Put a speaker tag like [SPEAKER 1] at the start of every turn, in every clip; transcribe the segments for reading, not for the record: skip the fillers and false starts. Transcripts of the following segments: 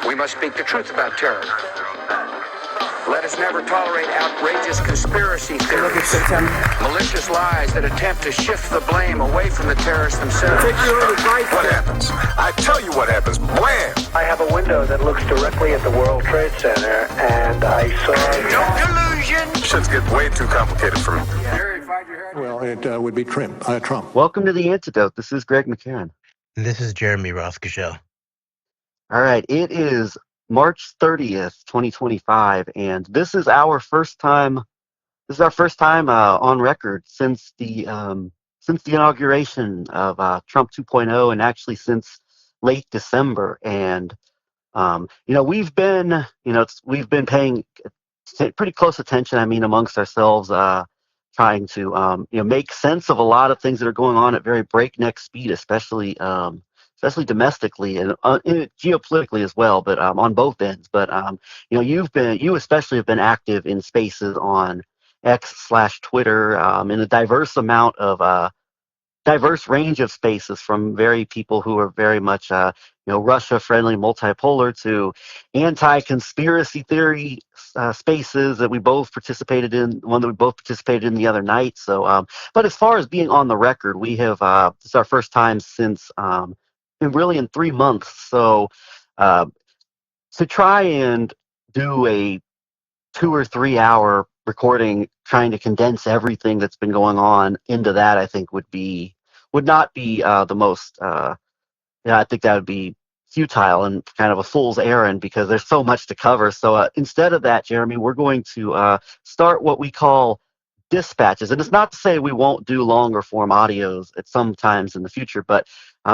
[SPEAKER 1] We must speak the truth about terror. Let us never tolerate outrageous conspiracy theories, malicious lies that attempt to shift the blame away from the terrorists themselves.
[SPEAKER 2] Take your own advice.
[SPEAKER 3] What happens? I tell you what happens. Blam!
[SPEAKER 4] I have a window that looks directly at the World Trade Center, and I saw...
[SPEAKER 1] No delusion!
[SPEAKER 3] Shit's getting way too complicated for me.
[SPEAKER 2] Well, it would be Trump.
[SPEAKER 5] Welcome to the Antidote. This is Greg McCarron.
[SPEAKER 6] And this is Jeremy Rothe-Kushel.
[SPEAKER 5] All right, it is March 30th, 2025, and this is our first time. This is our first time on record since the inauguration of Trump 2.0, and actually since late December. And we've been paying pretty close attention. I mean, amongst ourselves, trying to make sense of a lot of things that are going on at very breakneck speed, especially domestically and geopolitically as well, but on both ends. But you especially have been active in spaces on X/Twitter in a diverse range of spaces, from very people who are very much Russia friendly, multipolar, to anti-conspiracy theory spaces that we both participated in. One that we both participated in the other night. So, but as far as being on the record, we have this is our first time since. Really in 3 months. So to try and do a 2 or 3 hour recording, trying to condense everything that's been going on into that, I think would not be the most, I think that would be futile and kind of a fool's errand, because there's so much to cover. So instead of that, Jeremy, we're going to start what we call dispatches. And it's not to say we won't do longer form audios at some times in the future, but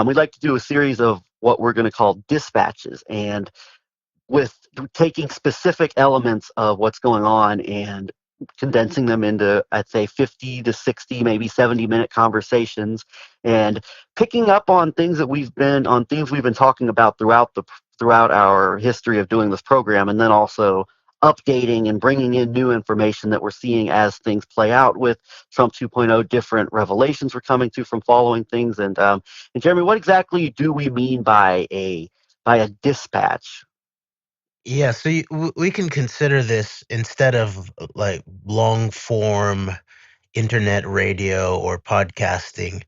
[SPEAKER 5] we'd like to do a series of what we're going to call dispatches, and with taking specific elements of what's going on and condensing them into, I'd say, 50 to 60, maybe 70-minute conversations, and picking up on things we've been talking about throughout our history of doing this program, and then also updating and bringing in new information that we're seeing as things play out with Trump 2.0, different revelations we're coming to from following things. And Jeremy, what exactly do we mean by a dispatch?
[SPEAKER 6] Yeah, so we can consider this, instead of like long form internet radio or podcasting,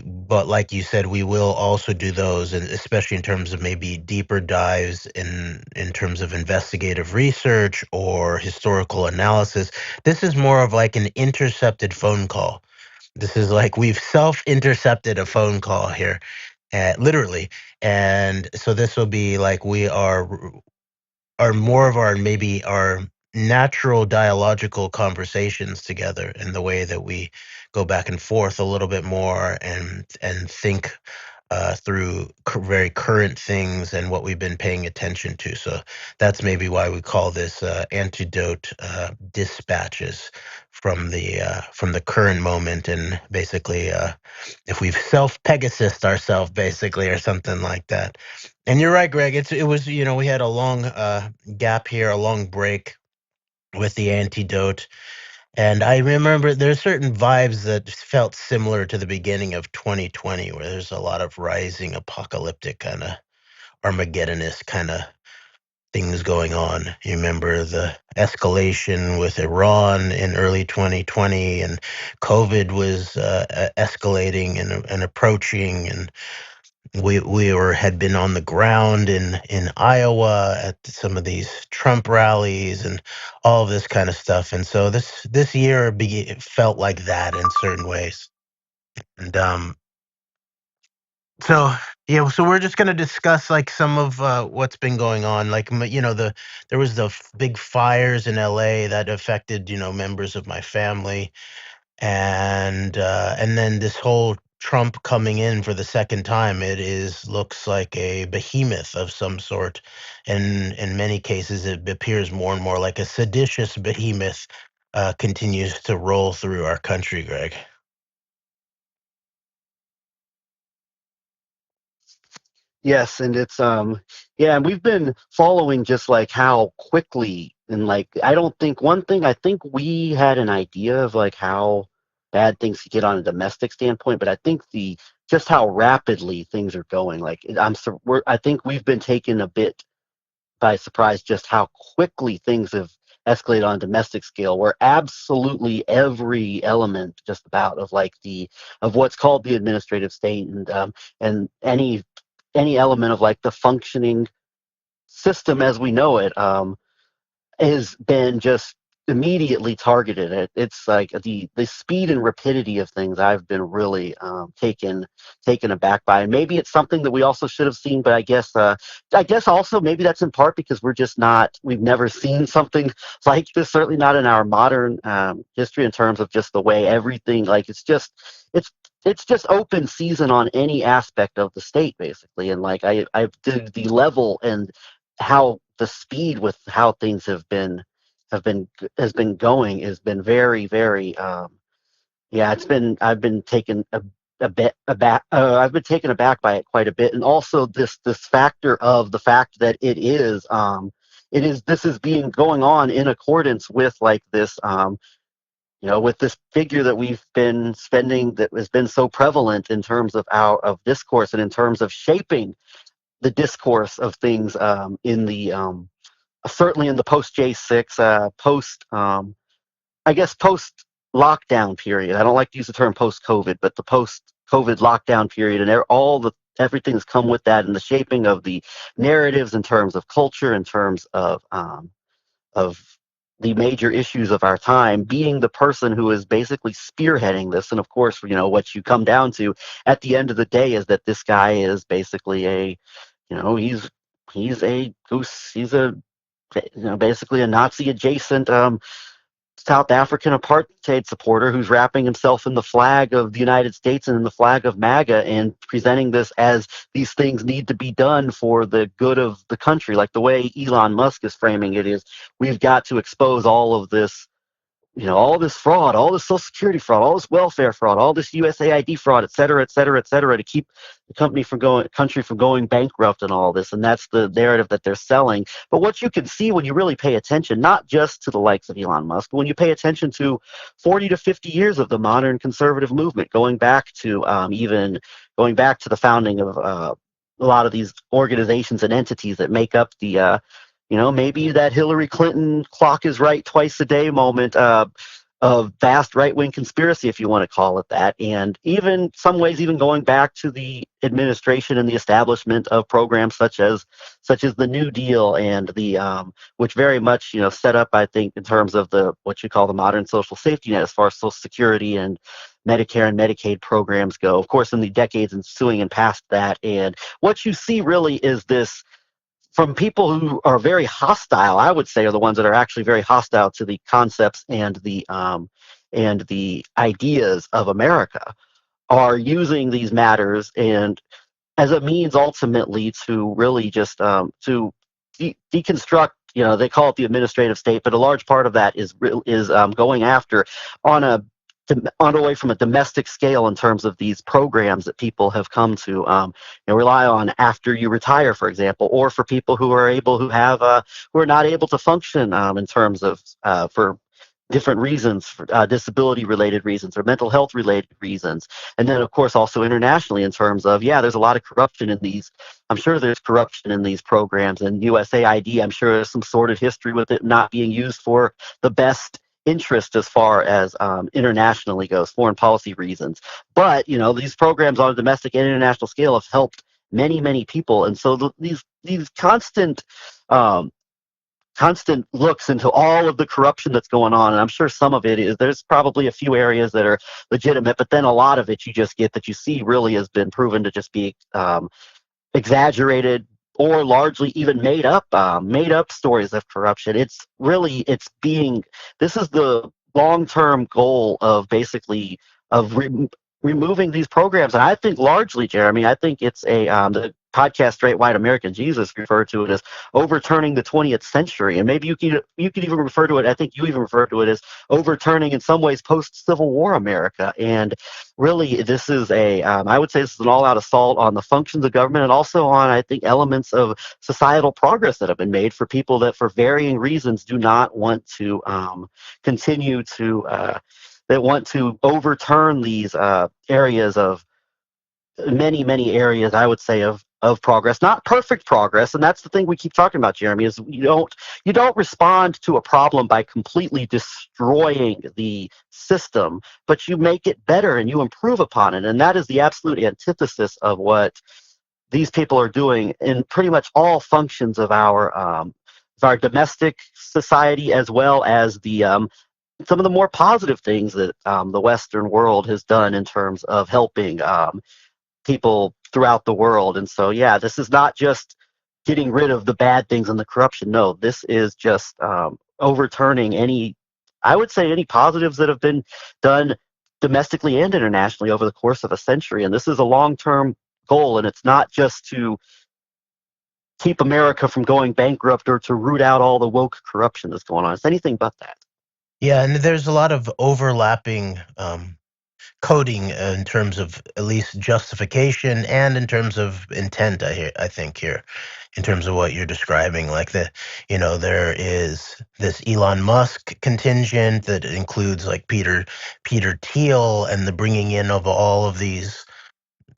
[SPEAKER 6] but like you said, we will also do those, and especially in terms of maybe deeper dives in terms of investigative research or historical analysis. This is more of like an intercepted phone call. This is like we've self-intercepted a phone call here, literally. And so this will be like we are more of our natural dialogical conversations together, in the way that we go back and forth a little bit more and think through very current things and what we've been paying attention to. So that's maybe why we call this AnteDote Dispatches, from the current moment, and basically if we've self-Pegasused ourselves, basically, or something like that. And you're right, Greg. It was we had a long gap here, a long break with the Antidote. And I remember there's certain vibes that felt similar to the beginning of 2020, where there's a lot of rising apocalyptic kind of Armageddonist kind of things going on. You remember the escalation with Iran in early 2020, and COVID was escalating and approaching, and we had been on the ground in Iowa at some of these Trump rallies and all of this kind of stuff. And so this year felt like that in certain ways. And so we're just going to discuss like some of what's been going on. Like, there was the big fires in LA that affected members of my family, and then this whole Trump coming in for the second time. Looks like a behemoth of some sort, and in many cases it appears more and more like a seditious behemoth continues to roll through our country, Greg.
[SPEAKER 5] Yes, and it's and we've been following just like how quickly, and like I think we had an idea of like how bad things could get on a domestic standpoint, but I think just how rapidly things are going. Like I think we've been taken a bit by surprise just how quickly things have escalated on a domestic scale, where absolutely every element just about of like of what's called the administrative state and any element of like the functioning system as we know it has been just immediately targeted. It's like the speed and rapidity of things I've been really taken aback by. And maybe it's something that we also should have seen, but I guess also maybe that's in part because we've never seen something like this, certainly not in our modern history in terms of just the way everything, like it's just open season on any aspect of the state basically. And like I did the level and how the speed with how things have been going has been very very yeah, I've been taken a bit aback. I've been taken aback by it quite a bit, and also this factor of the fact that this is being going on in accordance with like this with this figure that we've been spending that has been so prevalent in terms of of discourse and in terms of shaping the discourse of things in the certainly in the post J6 post lockdown period. I don't like to use the term post COVID, but the post COVID lockdown period and everything that's come with that and the shaping of the narratives in terms of culture, in terms of the major issues of our time, being the person who is basically spearheading this. And of course, what you come down to at the end of the day is that this guy is basically he's a goose. He's basically a Nazi adjacent South African apartheid supporter who's wrapping himself in the flag of the United States and in the flag of MAGA and presenting this as these things need to be done for the good of the country. Like the way Elon Musk is framing it is, we've got to expose all of this, all this fraud, all this Social Security fraud, all this welfare fraud, all this USAID fraud, et cetera, et cetera, et cetera, to keep the country from going bankrupt and all this. And that's the narrative that they're selling. But what you can see when you really pay attention, not just to the likes of Elon Musk, but when you pay attention to 40 to 50 years of the modern conservative movement, going back to the founding of a lot of these organizations and entities that make up the maybe that Hillary Clinton clock is right twice a day moment of vast right-wing conspiracy, if you want to call it that. And even some ways, even going back to the administration and the establishment of programs such as the New Deal and the which very much, set up, I think, in terms of what you call the modern social safety net as far as Social Security and Medicare and Medicaid programs go. Of course, in the decades ensuing and past that. And what you see really is this, from people who are very hostile, I would say, are the ones that are actually very hostile to the concepts and the ideas of America, are using these matters and as a means ultimately to really just to deconstruct. They call it the administrative state, but a large part of that is going after on a way from a domestic scale in terms of these programs that people have come to rely on after you retire, for example, or for people who are not able to function in terms of for different reasons, for disability related reasons or mental health related reasons. And then of course also internationally in terms of, there's a lot of corruption in these. I'm sure there's corruption in these programs, and USAID, I'm sure there's some sordid history with it not being used for the best interest as far as internationally goes, foreign policy reasons. But these programs on a domestic and international scale have helped many, many people. And so these constant looks into all of the corruption that's going on, and I'm sure some of it is, there's probably a few areas that are legitimate, but then a lot of it you just get that you see really has been proven to just be exaggerated or largely even made up stories of corruption. This is the long-term goal of basically removing these programs. And I think largely, Jeremy, I think it's the podcast Straight White American Jesus referred to it as overturning the 20th century. And maybe you could even refer to it, I think you even referred to it as overturning in some ways post-Civil War America. And really this is I would say this is an all-out assault on the functions of government and also on, I think, elements of societal progress that have been made for people that for varying reasons do not want to continue to that want to overturn these areas of many, many areas, I would say, of of progress, not perfect progress. And that's the thing we keep talking about, Jeremy, is you don't respond to a problem by completely destroying the system, but you make it better and you improve upon it. And that is the absolute antithesis of what these people are doing in pretty much all functions of our domestic society, as well as the some of the more positive things that the Western world has done in terms of helping people throughout the world. And so, yeah, this is not just getting rid of the bad things and the corruption. No, this is just overturning I would say, any positives that have been done domestically and internationally over the course of a century. And this is a long-term goal, and it's not just to keep America from going bankrupt or to root out all the woke corruption that's going on. It's anything but that.
[SPEAKER 6] Yeah, and there's a lot of overlapping coding in terms of at least justification and in terms of intent. I think here, in terms of what you're describing, like there is this Elon Musk contingent that includes like Peter Thiel and the bringing in of all of these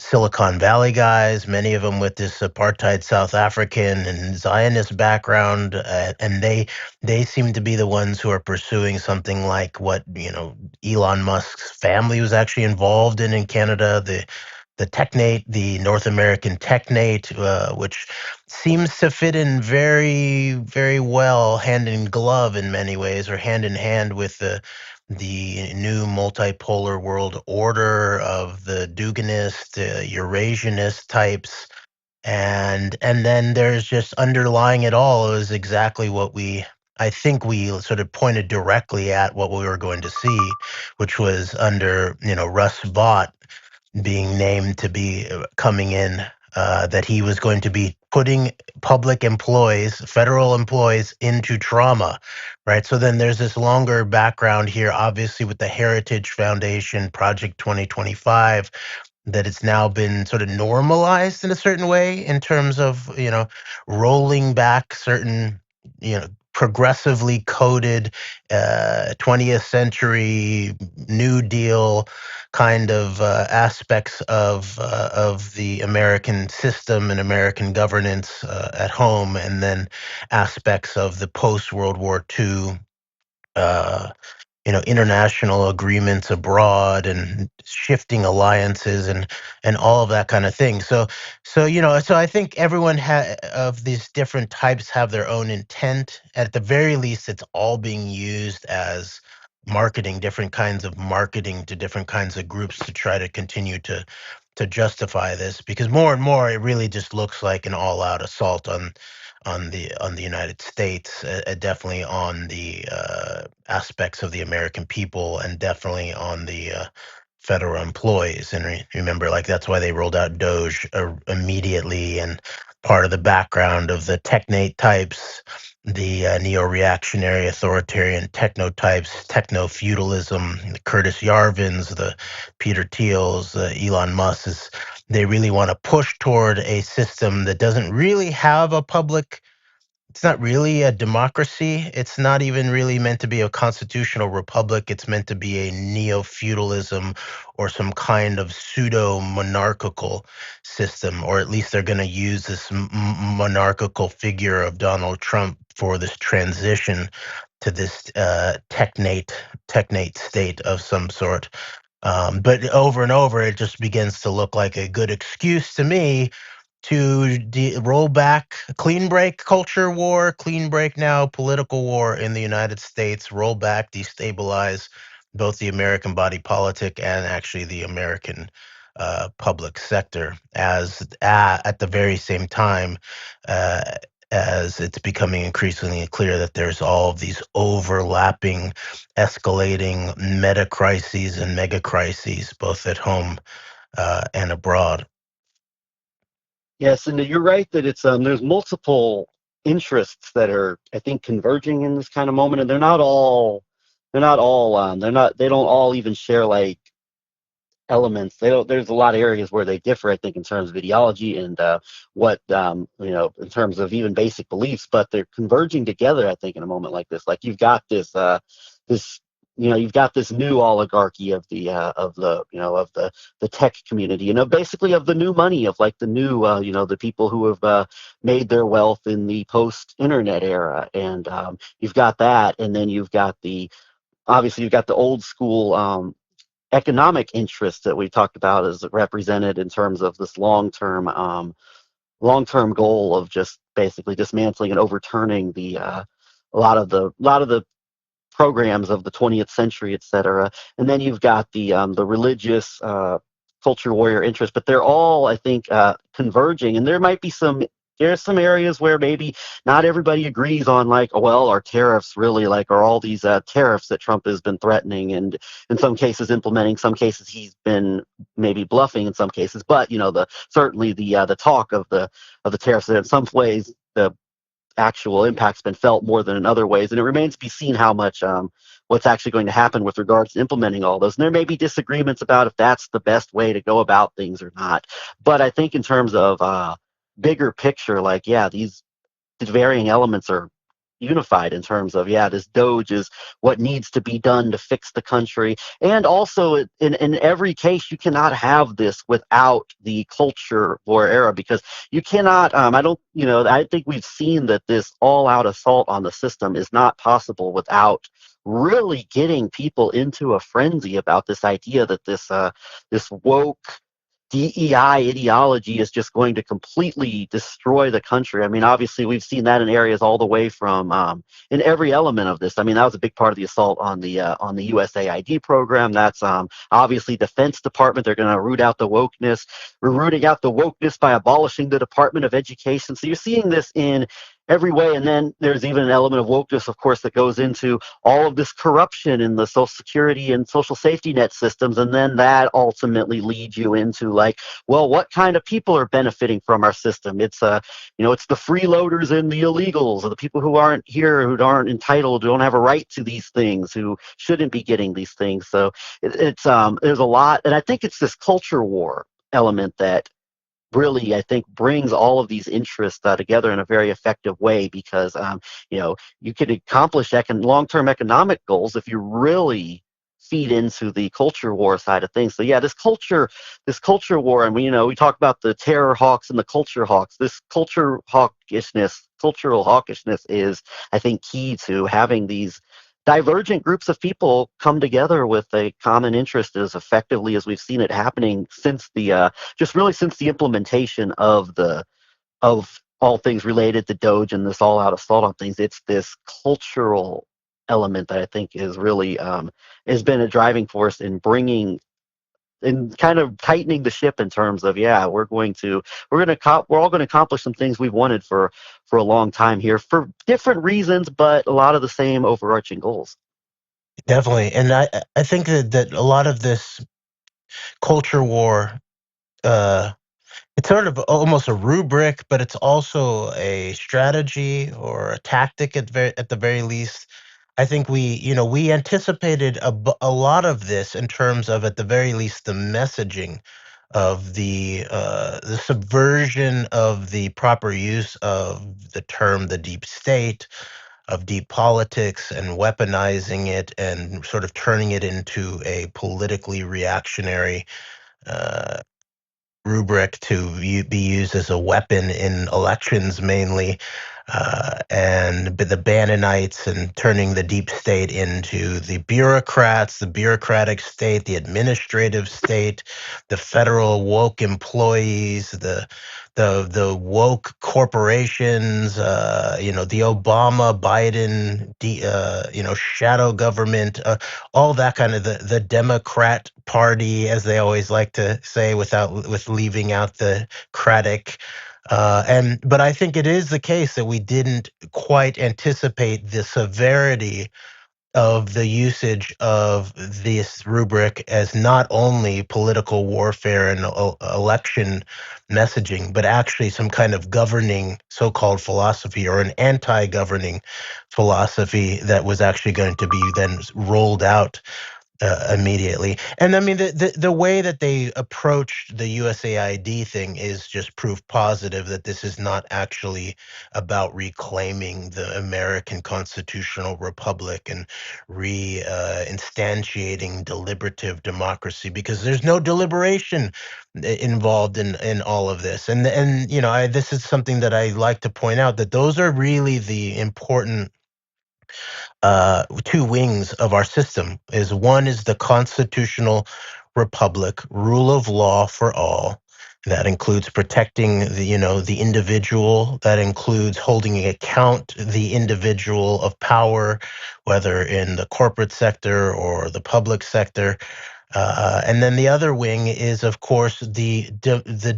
[SPEAKER 6] Silicon Valley guys, many of them with this apartheid South African and Zionist background, and they seem to be the ones who are pursuing something like what Elon Musk's family was actually involved in Canada, the Technate, the North American Technate, which seems to fit in very, very well, hand in glove in many ways, or hand in hand with the new multipolar world order of the Duginist, Eurasianist types. And then there's just underlying it all is exactly what I think we sort of pointed directly at what we were going to see, which was under, Russ Vought being named to be coming in, that he was going to be putting public employees, federal employees, into trauma, right? So then there's this longer background here, obviously with the Heritage Foundation, Project 2025, that it's now been sort of normalized in a certain way in terms of, rolling back certain, progressively coded 20th century New Deal kind of aspects of the American system and American governance at home, and then aspects of the post World War II international agreements abroad and shifting alliances and all of that kind of thing. So I think everyone of these different types have their own intent. At the very least, it's all being used as marketing, different kinds of marketing to different kinds of groups to try to continue to justify this, because more and more it really just looks like an all-out assault on the United States, definitely on the aspects of the American people, and definitely on the federal employees. And remember, like, that's why they rolled out DOGE immediately, and part of the background of the Technate types, the neo-reactionary authoritarian techno types, techno-feudalism, the Curtis Yarvins, the Peter Thiels, Elon Musk's. They really want to push toward a system that doesn't really have a public. It's not really a democracy. It's not even really meant to be a constitutional republic. It's meant to be a neo-feudalism or some kind of pseudo-monarchical system, or at least they're going to use this monarchical figure of Donald Trump for this transition to this technate state of some sort. But over and over, it just begins to look like a good excuse to me to roll back, clean break culture war, clean break now political war in the United States, roll back, destabilize both the American body politic and actually the American public sector, as at the very same time as it's becoming increasingly clear that there's all of these overlapping, escalating meta crises and mega crises, both at home and abroad.
[SPEAKER 5] Yes, and you're right that it's there's multiple interests that are, I think, converging in this kind of moment, and they don't all even share like elements. There's a lot of areas where they differ, I think, in terms of ideology and in terms of even basic beliefs, but they're converging together, I think, in a moment like this. Like, you've got this you've got this new oligarchy of the tech community, basically of the new money, of like the new, the people who have made their wealth in the post-internet era. And you've got that, and then obviously you've got the old school economic interests that we talked about as represented in terms of this long-term goal of just basically dismantling and overturning a lot of the programs of the 20th century, et cetera. And then you've got the religious culture warrior interest, but they're all, I think, converging. And there's some areas where maybe not everybody agrees on, like, oh, well, are tariffs really, like, are all these tariffs that Trump has been threatening and in some cases implementing, some cases he's been maybe bluffing in some cases, but certainly the talk of the tariffs, that in some ways the actual impact's been felt more than in other ways, and it remains to be seen how much what's actually going to happen with regards to implementing all those. And there may be disagreements about if that's the best way to go about things or not, but I think in terms of bigger picture, like, these varying elements are unified in terms of, this DOGE is what needs to be done to fix the country. And also in every case, you cannot have this without the culture war era, because you cannot, I think we've seen that this all-out assault on the system is not possible without really getting people into a frenzy about this idea that this woke DEI ideology is just going to completely destroy the country. I mean, obviously, we've seen that in areas all the way from in every element of this. I mean, that was a big part of the assault on the USAID program. That's obviously Defense Department. They're going to root out the wokeness. We're rooting out the wokeness by abolishing the Department of Education. So you're seeing this in every way. And then there's even an element of wokeness, of course, that goes into all of this corruption in the Social Security and social safety net systems. And then that ultimately leads you into, like, well, what kind of people are benefiting from our system? It's it's the freeloaders and the illegals, or the people who aren't here, who aren't entitled, who don't have a right to these things, who shouldn't be getting these things. So it's there's a lot, and I think it's this culture war element that really, I think, brings all of these interests together in a very effective way, because you can accomplish long-term economic goals if you really feed into the culture war side of things. So this culture war, and we talk about the terror hawks and the culture hawks. This cultural hawkishness is, I think, key to having these divergent groups of people come together with a common interest as effectively as we've seen it happening since since the implementation of all things related to DOGE and this all-out assault on things. It's this cultural element that I think is really has been a driving force in bringing and kind of tightening the ship in terms of, we're all going to accomplish some things we've wanted for a long time here for different reasons, but a lot of the same overarching goals.
[SPEAKER 6] Definitely. And I think that a lot of this culture war, it's sort of almost a rubric, but it's also a strategy or a tactic at the very least. I think we anticipated a lot of this in terms of, at the very least, the messaging of the subversion of the proper use of the term the deep state, of deep politics, and weaponizing it and sort of turning it into a politically reactionary rubric to be used as a weapon in elections mainly, and the Bannonites, and turning the deep state into the bureaucrats, the bureaucratic state, the administrative state, the federal woke employees, the woke corporations, the Obama, Biden, shadow government, all that kind of the Democrat Party, as they always like to say, with leaving out the cratic. But I think it is the case that we didn't quite anticipate the severity of the usage of this rubric as not only political warfare and election messaging, but actually some kind of governing so-called philosophy, or an anti-governing philosophy that was actually going to be then rolled out immediately. And I mean, the way that they approached the USAID thing is just proof positive that this is not actually about reclaiming the American constitutional republic and instantiating deliberative democracy, because there's no deliberation involved in all of this. And this is something that I like to point out, that those are really the important two wings of our system. Is one is the constitutional republic, rule of law for all. That includes protecting the individual. That includes holding account the individual of power, whether in the corporate sector or the public sector. And then the other wing is, of course, the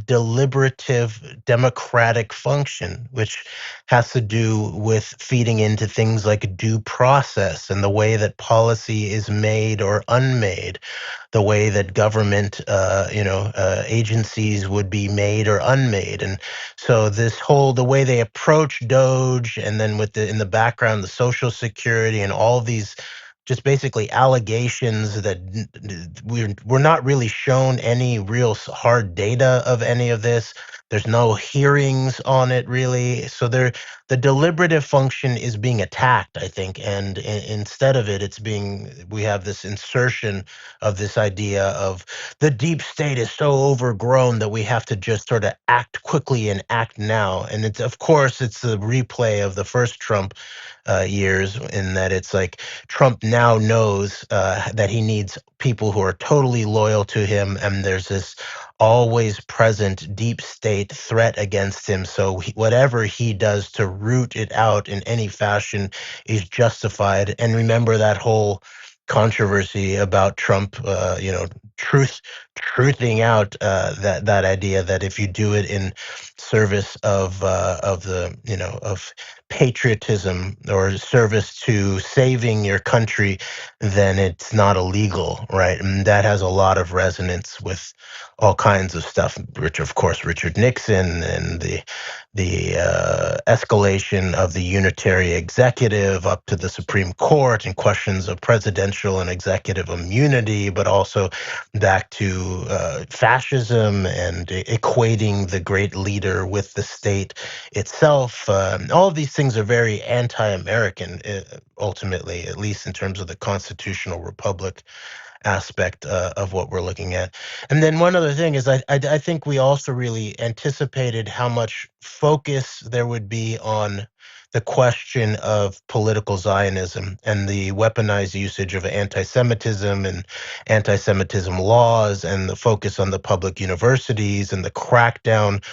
[SPEAKER 6] deliberative democratic function, which has to do with feeding into things like due process and the way that policy is made or unmade, the way that government, agencies would be made or unmade. And so the way they approach DOGE, and then in the background, the Social Security and all these just basically allegations that we're not really shown any real hard data of any of this. There's no hearings on it really. So the deliberative function is being attacked, I think. And instead of it, we have this insertion of this idea of the deep state is so overgrown that we have to just sort of act quickly and act now. And of course, it's the replay of the first Trump years, in that it's like Trump now knows that he needs people who are totally loyal to him, and there's this always present deep state threat against him. So whatever he does to root it out in any fashion is justified. And remember that whole controversy about Trump, truthing out that idea that if you do it in service of patriotism or service to saving your country, then it's not illegal, right? And that has a lot of resonance with all kinds of stuff, which of course Richard Nixon and the escalation of the unitary executive up to the Supreme Court and questions of presidential and executive immunity, but also back to fascism and equating the great leader with the state itself. All of these things are very anti-American, ultimately, at least in terms of the constitutional republic aspect of what we're looking at. And then one other thing is I think we also really anticipated how much focus there would be on the question of political Zionism and the weaponized usage of anti-Semitism and anti-Semitism laws, and the focus on the public universities and the crackdown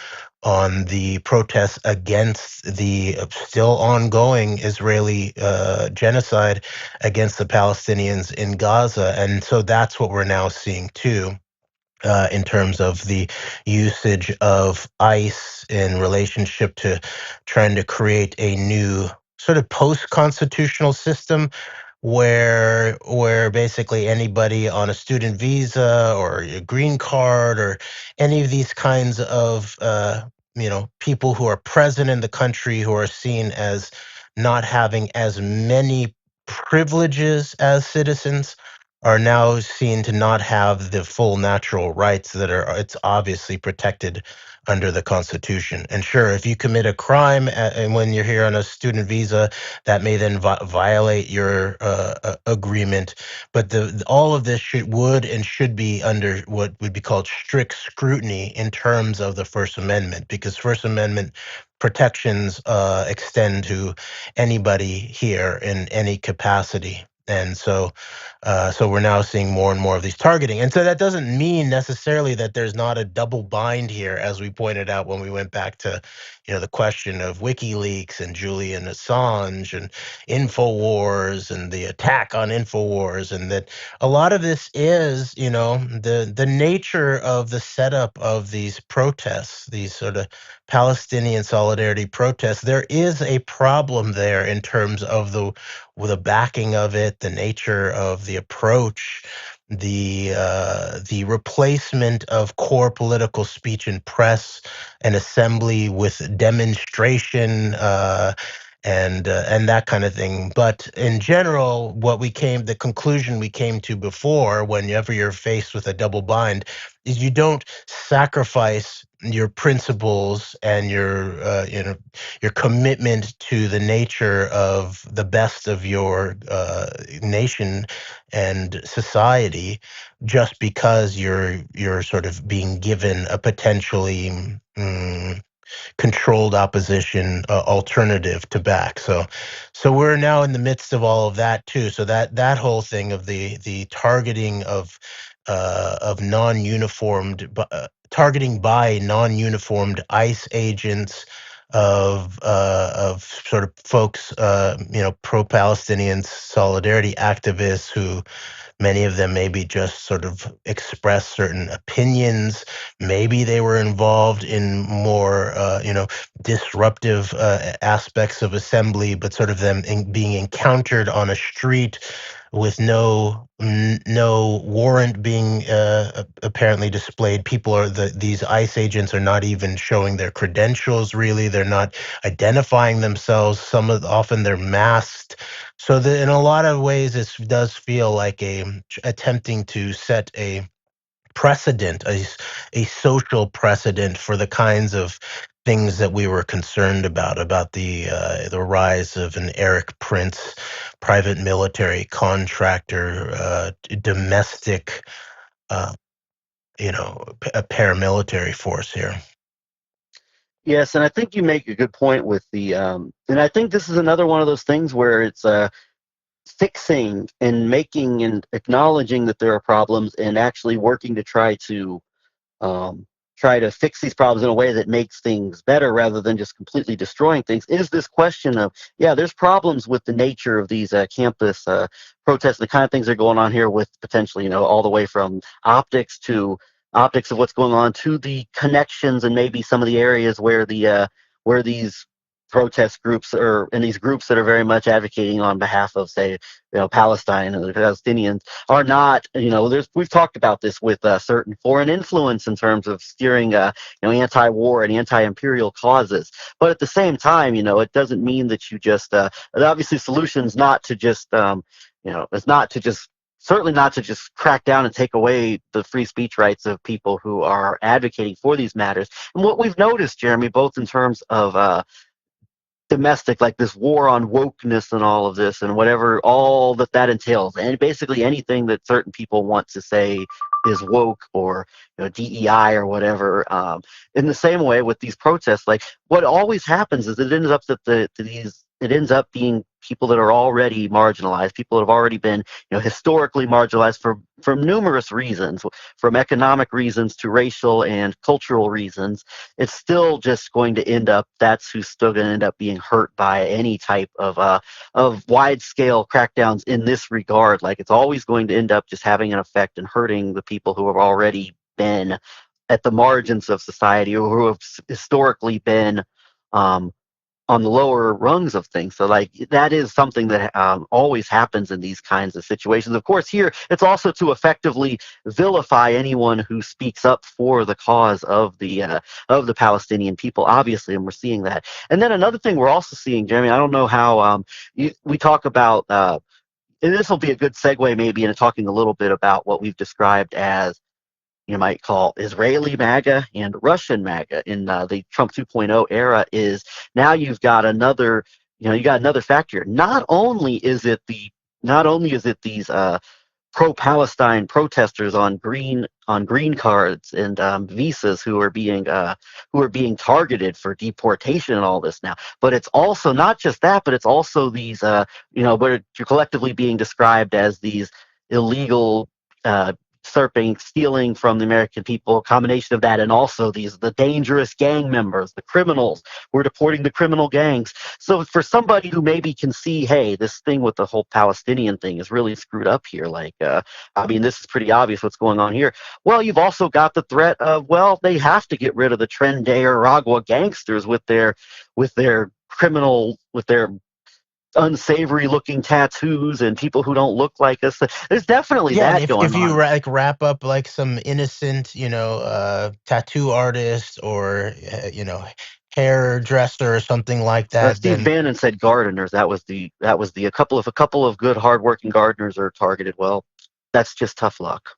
[SPEAKER 6] on the protests against the still ongoing Israeli genocide against the Palestinians in Gaza. And so that's what we're now seeing too. In terms of the usage of ICE in relationship to trying to create a new sort of post-constitutional system where basically anybody on a student visa or a green card or any of these kinds of people who are present in the country, who are seen as not having as many privileges as citizens, are now seen to not have the full natural rights that it's obviously protected under the Constitution. And sure, if you commit a crime and when you're here on a student visa, that may then violate your agreement. But all of this would and should be under what would be called strict scrutiny in terms of the First Amendment, because First Amendment protections extend to anybody here in any capacity. And so we're now seeing more and more of these targeting. And so that doesn't mean necessarily that there's not a double bind here, as we pointed out when we went back to, the question of WikiLeaks and Julian Assange and InfoWars and the attack on InfoWars. And that a lot of this is, the nature of the setup of these protests, these sort of Palestinian solidarity protests. There is a problem there in terms of the backing of it, the nature of the approach, the replacement of core political speech and press and assembly with demonstration and that kind of thing. But in general, the conclusion we came to before, whenever you're faced with a double bind, is you don't sacrifice your principles and your commitment to the nature of the best of your nation and society just because you're sort of being given a potentially controlled opposition alternative to back. So we're now in the midst of all of that too. So that whole thing of the targeting of non-uniformed targeting by non-uniformed ICE agents of sort of folks, pro-Palestinian solidarity activists who many of them maybe just sort of express certain opinions. Maybe they were involved in more, disruptive aspects of assembly, but sort of them being encountered on a street with no warrant being apparently displayed. These ICE agents are not even showing their credentials. Really, they're not identifying themselves. Often they're masked. So in a lot of ways, this does feel like attempting to set a precedent, a social precedent for the kinds of things that we were concerned about the rise of an Eric Prince private military contractor, domestic, a paramilitary force here.
[SPEAKER 5] Yes, and I think you make a good point with and I think this is another one of those things where it's fixing and making and acknowledging that there are problems and actually working to try to fix these problems in a way that makes things better rather than just completely destroying things is this question of, there's problems with the nature of these campus protests, the kind of things that are going on here with potentially, all the way from optics of what's going on to the connections and maybe some of the areas where where these protest groups and these groups that are very much advocating on behalf of, say, Palestine and the Palestinians are not, we've talked about this with certain foreign influence in terms of steering, anti-war and anti-imperial causes. But at the same time, it doesn't mean that you just, obviously solution's not to just, it's not to just, certainly not to just crack down and take away the free speech rights of people who are advocating for these matters. And what we've noticed, Jeremy, both in terms of domestic, like this war on wokeness and all of this and whatever all that entails, and basically anything that certain people want to say is woke or DEI or whatever. In the same way with these protests, like what always happens is it ends up it ends up being people that are already marginalized, people that have already been historically marginalized for numerous reasons, from economic reasons to racial and cultural reasons. It's still just going to end up, that's who's still going to end up being hurt by any type of wide scale crackdowns in this regard. Like it's always going to end up just having an effect and hurting the people who have already been at the margins of society or who have historically been on the lower rungs of things. So like that is something that always happens in these kinds of situations. Of course, here it's also to effectively vilify anyone who speaks up for the cause of the Palestinian people, obviously, and we're seeing that. And then another thing we're also seeing, Jeremy, I don't know how we talk about, and this will be a good segue maybe into talking a little bit about what we've described as you might call Israeli MAGA and Russian MAGA in the Trump 2.0 era. Is now you've got another, factor. Not only is it these pro-Palestine protesters on green cards and visas who are being targeted for deportation and all this now, but it's also not just that, but it's also these but you're collectively being described as these illegal stealing from the American people, a combination of that, and also the dangerous gang members, the criminals. We're deporting the criminal gangs. So for somebody who maybe can see, hey, this thing with the whole Palestinian thing is really screwed up here. Like, this is pretty obvious what's going on here. Well, you've also got the threat of, they have to get rid of the Tren de Aragua gangsters with their unsavory looking tattoos and people who don't look like us. There's definitely that going on.
[SPEAKER 6] If you wrap up like some innocent, tattoo artist or, hairdresser or something like that,
[SPEAKER 5] Steve
[SPEAKER 6] then
[SPEAKER 5] Bannon said gardeners. That was the a couple of good hardworking gardeners are targeted. Well, that's just tough luck.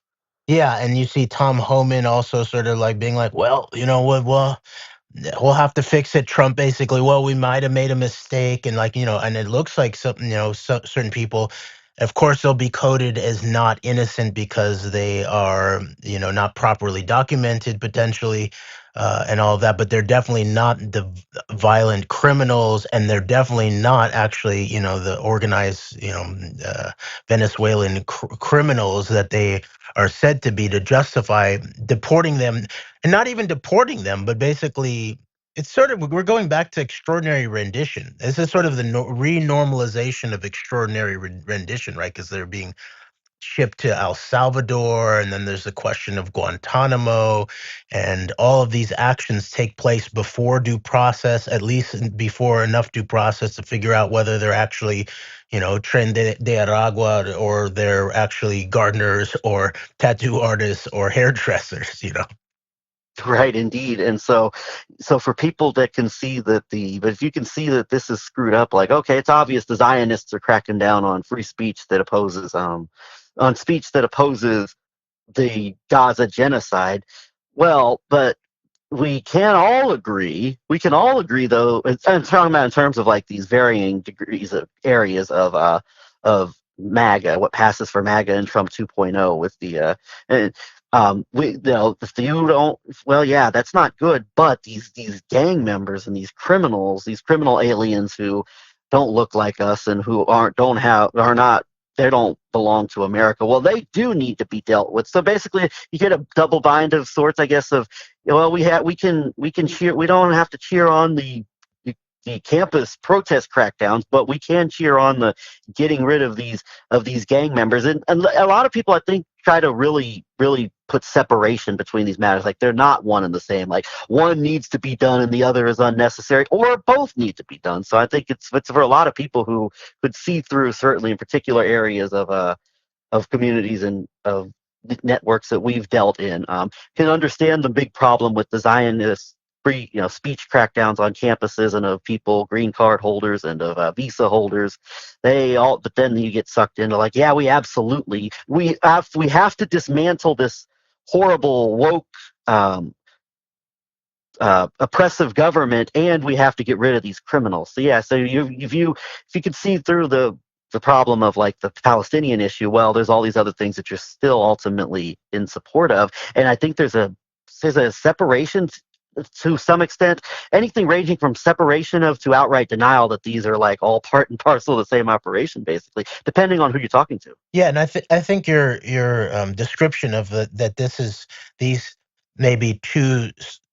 [SPEAKER 6] yeah, and you see Tom Homan also sort of like being like, well, you know what, well, we'll have to fix it. Trump basically, well, we might have made a mistake, and like and it looks like something, certain people, of course, they'll be coded as not innocent because they are, not properly documented potentially, and all of that. But they're definitely not the violent criminals, and they're definitely not actually, the organized, Venezuelan criminals that they are said to be to justify deporting them, and not even deporting them, but basically it's sort of, we're going back to extraordinary rendition. This is sort of the renormalization of extraordinary rendition, right? Because they're being shipped to El Salvador, and then there's the question of Guantanamo, and all of these actions take place before due process, at least before enough due process to figure out whether they're actually, tren de Aragua, or they're actually gardeners or tattoo artists or hairdressers.
[SPEAKER 5] Right, indeed. And so for people that can see but if you can see that this is screwed up, like, okay, it's obvious the Zionists are cracking down on free speech that opposes, on speech that opposes the Gaza genocide. Well, but we can all agree though, and I'm talking about in terms of like these varying degrees of areas of MAGA, what passes for MAGA and Trump 2.0 with and, if you don't, well, yeah, that's not good. But these gang members and these criminals, these criminal aliens who don't look like us and who they don't belong to America. Well, they do need to be dealt with. So basically, you get a double bind of sorts, I guess. Of we can cheer. We don't have to cheer on the campus protest crackdowns, but we can cheer on the getting rid of these gang members. And a lot of people, I think, try to really put separation between these matters. Like they're not one and the same. Like one needs to be done and the other is unnecessary, or both need to be done. So I think it's for a lot of people who could see through, certainly in particular areas of communities and of networks that we've dealt in, can understand the big problem with the Zionist free speech crackdowns on campuses and of people, green card holders and of visa holders. But then you get sucked into like, yeah, we have to dismantle this horrible woke oppressive government, and we have to get rid of these criminals. So yeah, so if you can see through the problem of like the Palestinian issue, well, there's all these other things that you're still ultimately in support of, and I think there's a separation to some extent, anything ranging from separation to outright denial that these are like all part and parcel of the same operation, basically, depending on who you're talking to.
[SPEAKER 6] Yeah, and I think your description of that these maybe two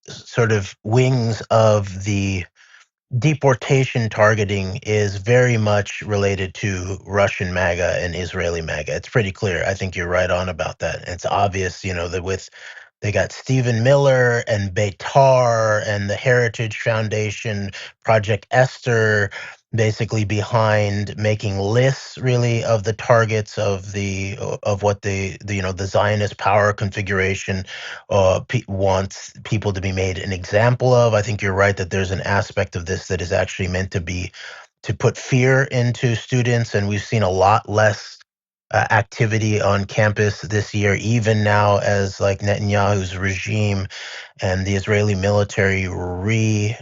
[SPEAKER 6] sort of wings of the deportation targeting is very much related to Russian MAGA and Israeli MAGA. It's pretty clear. I think you're right on about that. It's obvious, that they got Stephen Miller and Beitar and the Heritage Foundation, Project Esther, basically behind making lists really of the targets of what the Zionist power configuration wants people to be made an example of. I think you're right that there's an aspect of this that is actually meant to put fear into students, and we've seen a lot less activity on campus this year, even now as like Netanyahu's regime and the Israeli military re-escalate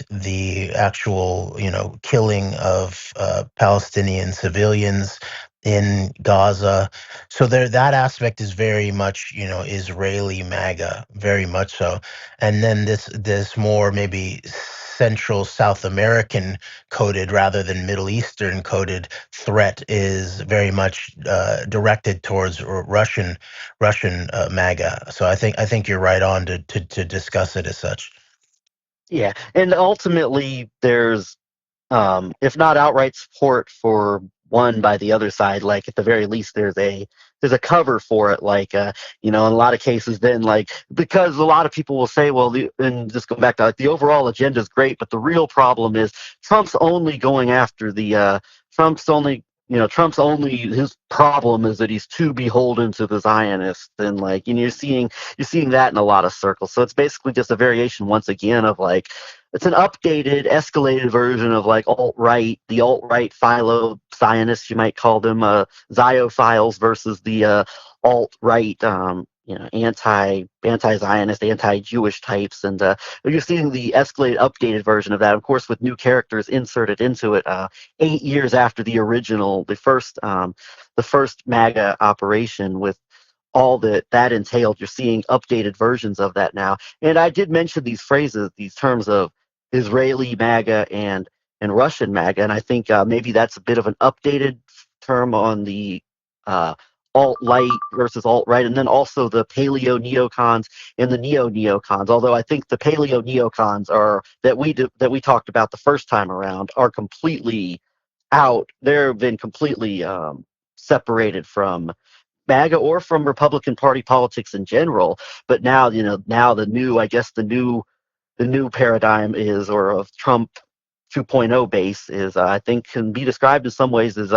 [SPEAKER 6] the actual, killing of Palestinian civilians in Gaza. So that aspect is very much, Israeli MAGA, very much so. And then this more maybe Central South American coded rather than Middle Eastern coded threat is very much directed towards Russian MAGA. So I think you're right on to discuss it as such.
[SPEAKER 5] Yeah, and ultimately there's if not outright support for one by the other side, like at the very least there's a cover for it, like in a lot of cases then, like, because a lot of people will say, well, and just go back to like the overall agenda is great, but the real problem is Trump's only going after Trump's only Trump's only his problem is that he's too beholden to the Zionists, and you're seeing that in a lot of circles. So it's basically just a variation once again of it's an updated, escalated version of alt-right, the alt-right philo-Zionists, you might call them, Ziophiles versus the alt-right, anti-Zionist, anti-Jewish types, and you're seeing the escalated, updated version of that, of course, with new characters inserted into it. 8 years after the original, the first MAGA operation, with all that entailed, you're seeing updated versions of that now. And I did mention these phrases, these terms of Israeli MAGA and Russian MAGA, and I think maybe that's a bit of an updated term on the uh, alt-light versus alt-right, and then also the paleo-neocons and the neo-neocons. Although I think the paleo-neocons that we talked about the first time around are completely out. They've been completely separated from MAGA or from Republican Party politics in general. But now, the new, I guess the new paradigm is, or of Trump 2.0 base is, I think, can be described in some ways as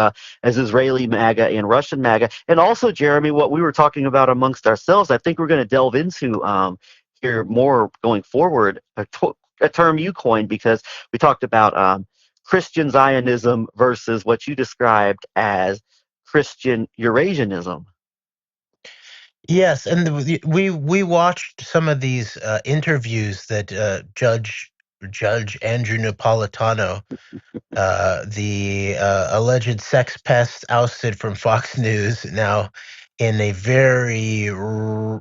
[SPEAKER 5] Israeli MAGA and Russian MAGA. And also, Jeremy, what we were talking about amongst ourselves, I think we're going to delve into here more going forward, a term you coined, because we talked about Christian Zionism versus what you described as Christian Eurasianism.
[SPEAKER 6] Yes, and we watched some of these interviews that Judge Andrew Napolitano, the alleged sex pest ousted from Fox News, now in a very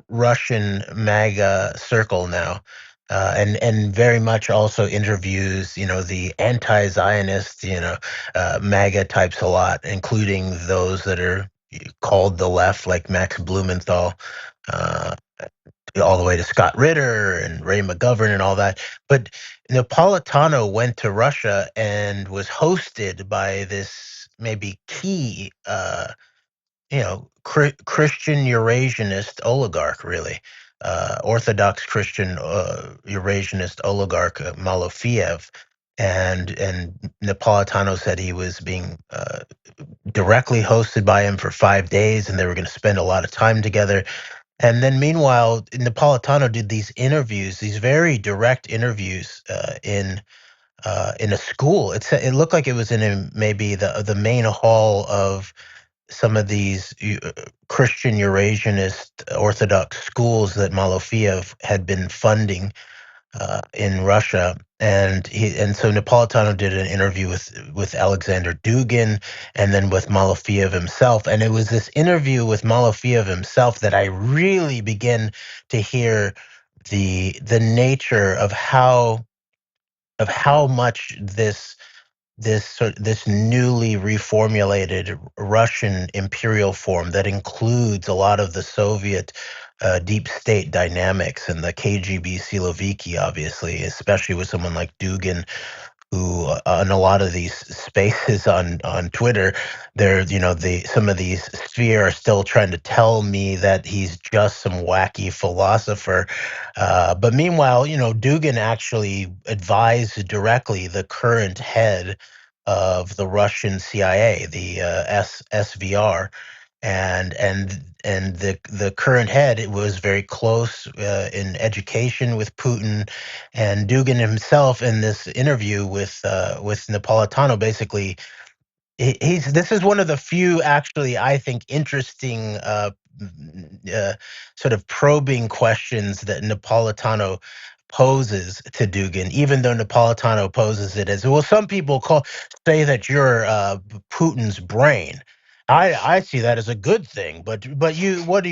[SPEAKER 6] Russian MAGA circle now, and very much also interviews, the anti-Zionist, MAGA types a lot, including those that are called the left, like Max Blumenthal, uh, all the way to Scott Ritter and Ray McGovern and all that. But Napolitano went to Russia and was hosted by this maybe key, Christian Eurasianist oligarch, really, Orthodox Christian Eurasianist oligarch, Malofiev. And Napolitano said he was being directly hosted by him for 5 days, and they were going to spend a lot of time together. And then meanwhile, Napolitano did these interviews, these very direct interviews, in a school. It looked like it was in maybe the main hall of some of these Christian Eurasianist Orthodox schools that Malofiev had been funding in Russia. And so Napolitano did an interview with Alexander Dugin, and then with Malofiev himself. And it was this interview with Malofiev himself that I really began to hear the nature of how much this newly reformulated Russian imperial form that includes a lot of the Soviet deep state dynamics and the KGB Siloviki, obviously, especially with someone like Dugin, who on a lot of these spaces on Twitter, some of these sphere are still trying to tell me that he's just some wacky philosopher. But meanwhile, Dugin actually advised directly the current head of the Russian CIA, the SVR, and the current head, it was very close in education with Putin. And Dugin himself, in this interview with Napolitano, basically, this is one of the few, actually, I think, interesting sort of probing questions that Napolitano poses to Dugin, even though Napolitano poses it as, well, some people say that you're Putin's brain. I see that as a good thing, but what do you what do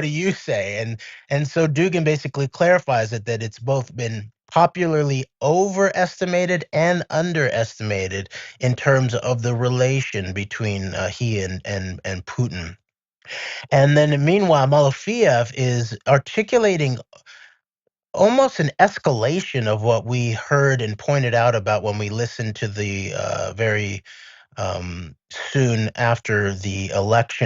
[SPEAKER 6] you say? And so Dugin basically clarifies it, that it's both been popularly overestimated and underestimated in terms of the relation between he and Putin. And then meanwhile, Malofiev is articulating almost an escalation of what we heard and pointed out about when we listened to the very soon after the alleged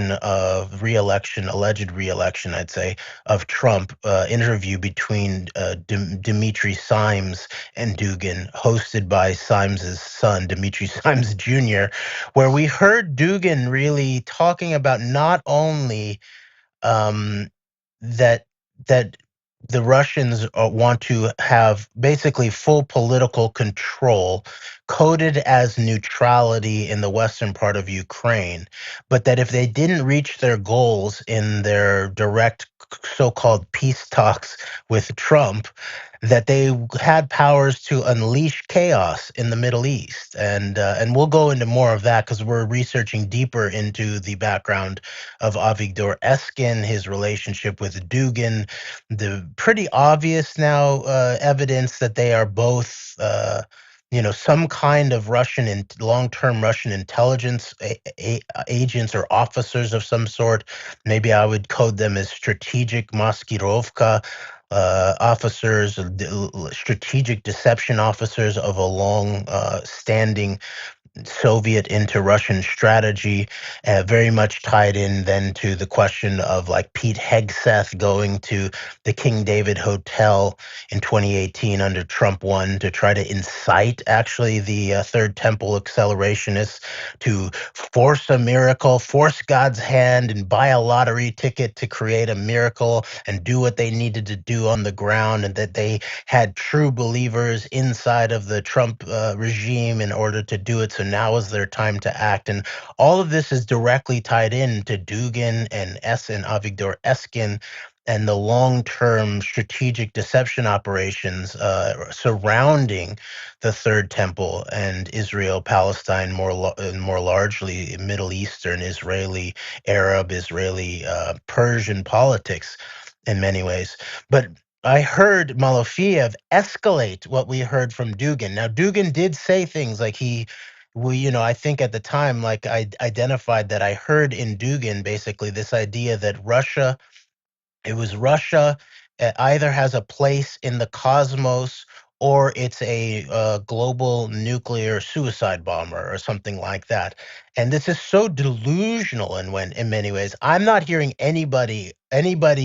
[SPEAKER 6] re-election, I'd say, of Trump, interview between Dimitri Simes and Dugin, hosted by Simes's son, Dimitri Simes Jr., where we heard Dugin really talking about not only um, that that the Russians want to have basically full political control, coded as neutrality in the western part of Ukraine, but that if they didn't reach their goals in their direct so-called peace talks with Trump, that they had powers to unleash chaos in the Middle East, and we'll go into more of that because we're researching deeper into the background of Avigdor Eskin, his relationship with Dugin, the pretty obvious now evidence that they are both. Some kind of Russian and long-term Russian intelligence agents or officers of some sort. Maybe I would code them as strategic maskirovka officers, strategic deception officers of a long-standing Soviet into Russian strategy, very much tied in then to the question of like Pete Hegseth going to the King David Hotel in 2018 under Trump 1 to try to incite actually the Third Temple accelerationists to force a miracle, force God's hand and buy a lottery ticket to create a miracle and do what they needed to do on the ground, and that they had true believers inside of the Trump regime in order to do it. So now is their time to act. And all of this is directly tied in to Dugin and Avigdor Eskin and the long-term strategic deception operations surrounding the Third Temple and Israel, Palestine, more largely Middle Eastern, Israeli, Arab, Israeli, Persian politics in many ways. But I heard Malofeyev escalate what we heard from Dugin. Now, Dugin did say things like I think at the time, like I identified that I heard in Dugin basically this idea that Russia either has a place in the cosmos or it's a global nuclear suicide bomber or something like that. And this is so delusional in many ways. I'm not hearing anybody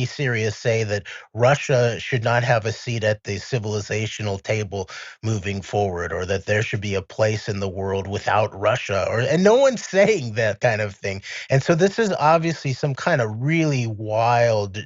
[SPEAKER 6] serious say that Russia should not have a seat at the civilizational table moving forward, or that there should be a place in the world without Russia, and no one's saying that kind of thing. And so this is obviously some kind of really wild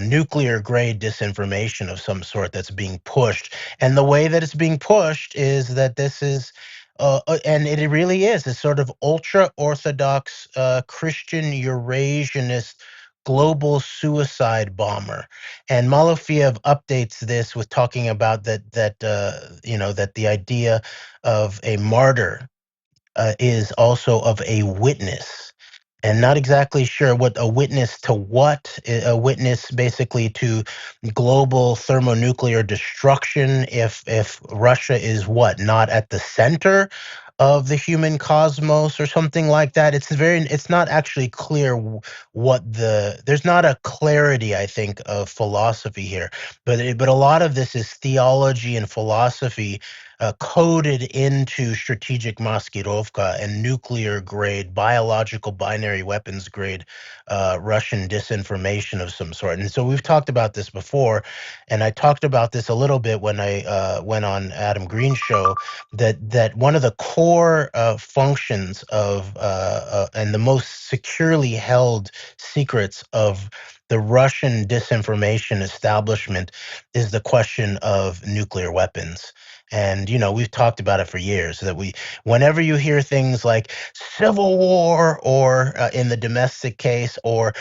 [SPEAKER 6] nuclear grade disinformation of some sort that's being pushed. And the way that it's being pushed is that this is, and it really is, a sort of ultra orthodox Christian Eurasianist global suicide bomber. And Malofeyev updates this with talking about that the idea of a martyr is also of a witness, and not exactly sure what a witness to what. A witness basically to global thermonuclear destruction if Russia is not at the center of the human cosmos or something like that. It's not actually clear there's not a clarity, I think, of philosophy here, but a lot of this is theology and philosophy coded into strategic maskirovka and nuclear grade, biological binary weapons grade Russian disinformation of some sort. And so we've talked about this before, and I talked about this a little bit when I went on Adam Green's show, that one of the core functions of and the most securely held secrets of the Russian disinformation establishment is the question of nuclear weapons. And we've talked about it for years, that whenever you hear things like civil war, or in the domestic case, or